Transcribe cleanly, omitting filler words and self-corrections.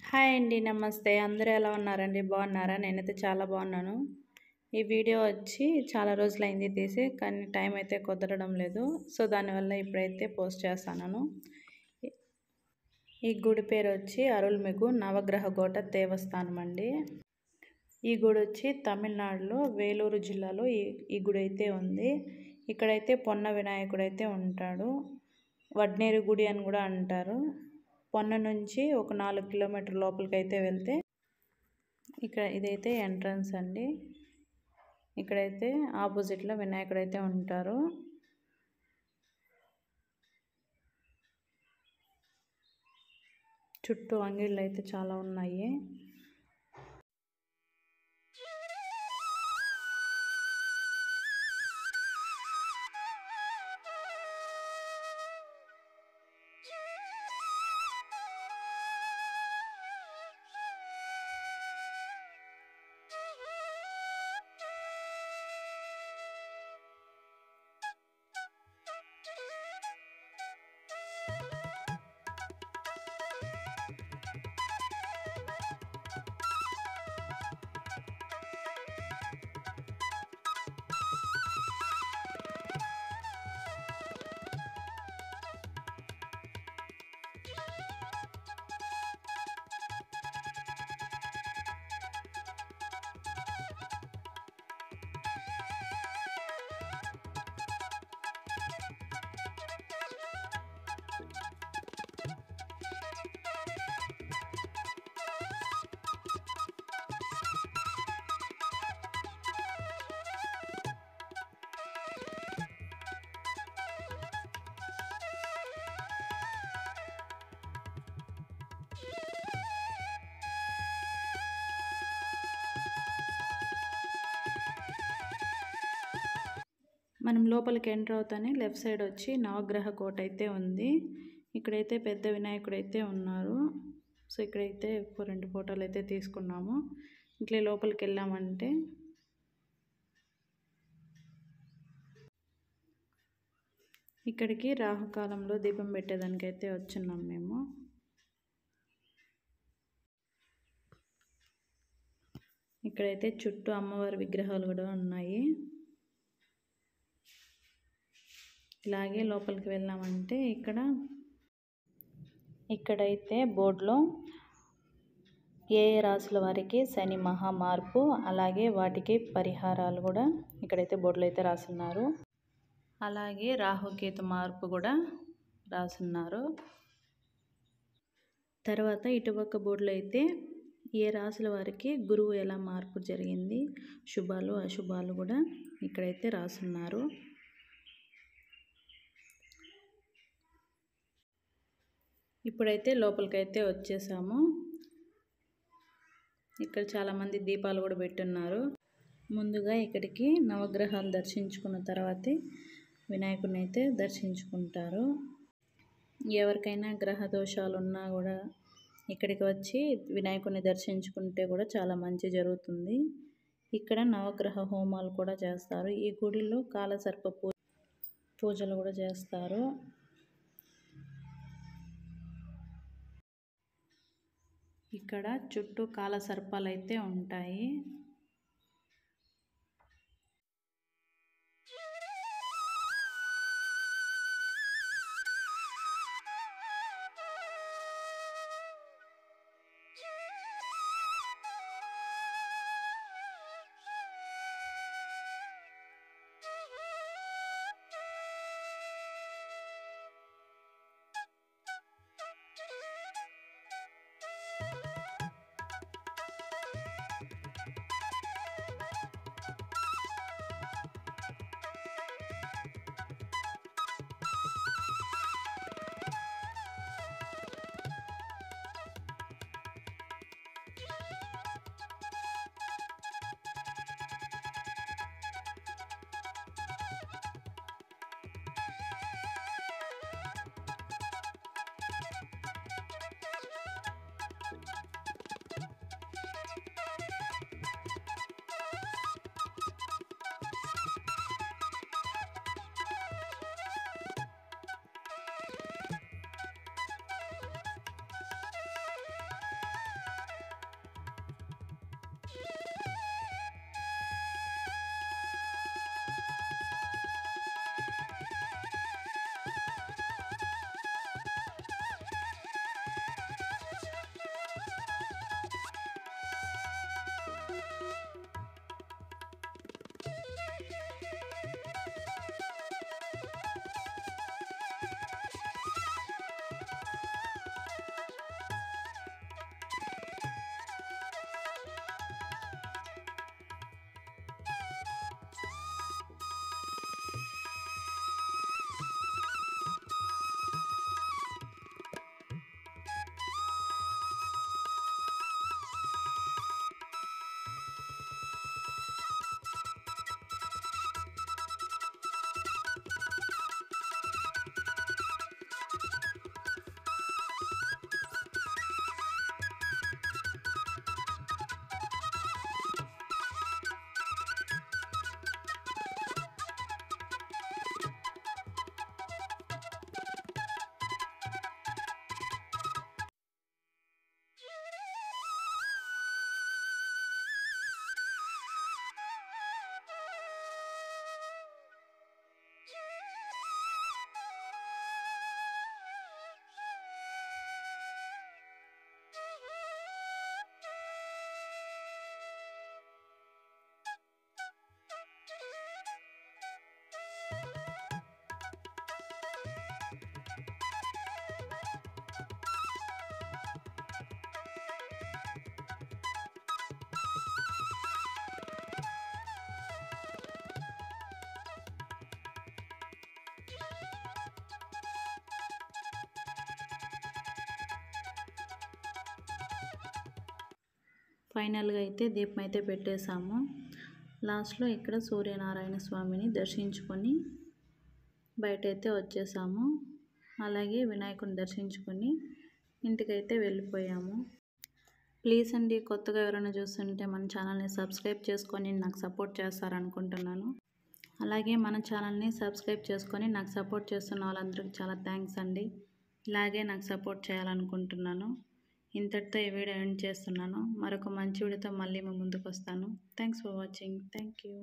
Hi అండి. నమస్తే. అందరూ ఎలా ఉన్నారండి? బాగున్నారా? నేనైతే చాలా బాగున్నాను. ఈ వీడియో వచ్చి చాలా రోజులైంది తీసి, కానీ టైం అయితే కుదరడం లేదు. సో దానివల్ల ఇప్పుడైతే పోస్ట్ చేస్తున్నాను. ఈ గుడి పేరు వచ్చి అరుల్మిగు నవగ్రహ కోట దేవస్థానం అండి. ఈ గుడి వచ్చి తమిళనాడులో వేలూరు జిల్లాలో ఈ గుడి అయితే ఉంది. ఇక్కడైతే పొన్న వినాయకుడు అయితే ఉంటాడు. వడ్నేరు గుడి అని కూడా అంటారు. పొన్న నుంచి ఒక 4 కిలోమీటర్ లోపలికి అయితే వెళ్తే ఇక్కడ ఇదైతే ఎంట్రన్స్ అండి. ఇక్కడైతే ఆపోజిట్లో వినాయకుడు అయితే ఉంటారు. చుట్టూ అంగిళ్ళు అయితే చాలా ఉన్నాయి. మనం లోపలికి ఎంటర్ అవుతానే లెఫ్ట్ సైడ్ వచ్చి నవగ్రహ కోట అయితే ఉంది. ఇక్కడైతే పెద్ద వినాయకుడు అయితే ఉన్నారు. సో ఇక్కడైతే 2 ఫోటోలు అయితే తీసుకున్నాము. ఇట్లా లోపలికి వెళ్ళామంటే ఇక్కడికి రాహుకాలంలో దీపం పెట్టేదానికైతే వచ్చున్నాం మేము. ఇక్కడైతే చుట్టూ అమ్మవారి విగ్రహాలు కూడా ఉన్నాయి. ఇలాగే లోపలికి వెళ్ళామంటే ఇక్కడైతే బోర్డులో ఏ రాశుల వారికి శని మహా మార్పు, అలాగే వాటికి పరిహారాలు కూడా ఇక్కడైతే బోర్డులో అయితే రాసున్నారు. అలాగే రాహుకేతు మార్పు కూడా రాసున్నారు. తర్వాత ఇటుపక్క బోర్డులో అయితే ఏ రాశుల వారికి గురువు ఎలా మార్పు జరిగింది, శుభాలు అశుభాలు కూడా ఇక్కడైతే రాసున్నారు. ఇప్పుడైతే లోపలికైతే వచ్చేసాము. ఇక్కడ చాలామంది దీపాలు కూడా పెట్టున్నారు. ముందుగా ఇక్కడికి నవగ్రహాలు దర్శించుకున్న తర్వాతే వినాయకుడిని అయితే దర్శించుకుంటారు. ఎవరికైనా గ్రహ దోషాలు ఉన్నా కూడా ఇక్కడికి వచ్చి వినాయకుడిని దర్శించుకుంటే కూడా చాలా మంచి జరుగుతుంది. ఇక్కడ నవగ్రహ హోమాలు కూడా చేస్తారు. ఈ గుడిలో కాలసర్ప పూజలు కూడా చేస్తారు. ఇక్కడ చుట్టూ కాలసర్పాలు అయితే ఉంటాయి. ఫైనల్గా అయితే దీపం అయితే పెట్టేశాము. లాస్ట్లో ఇక్కడ సూర్యనారాయణ స్వామిని దర్శించుకొని బయటైతే వచ్చేసాము. అలాగే వినాయకుని దర్శించుకొని ఇంటికైతే వెళ్ళిపోయాము. ప్లీజ్ అండి, కొత్తగా ఎవరైనా చూస్తుంటే మన ఛానల్ని సబ్స్క్రైబ్ చేసుకొని నాకు సపోర్ట్ చేస్తారనుకుంటున్నాను. అలాగే మన ఛానల్ని సబ్స్క్రైబ్ చేసుకొని నాకు సపోర్ట్ చేస్తున్న వాళ్ళందరికీ చాలా థ్యాంక్స్ అండి. ఇలాగే నాకు సపోర్ట్ చేయాలనుకుంటున్నాను. ఇంతటితో ఈ వీడియో ఎండ్ చేస్తున్నాను. మరొక మంచి వీడియోతో మళ్ళీ మీ ముందుకు వస్తాను. Thanks for watching. Thank you.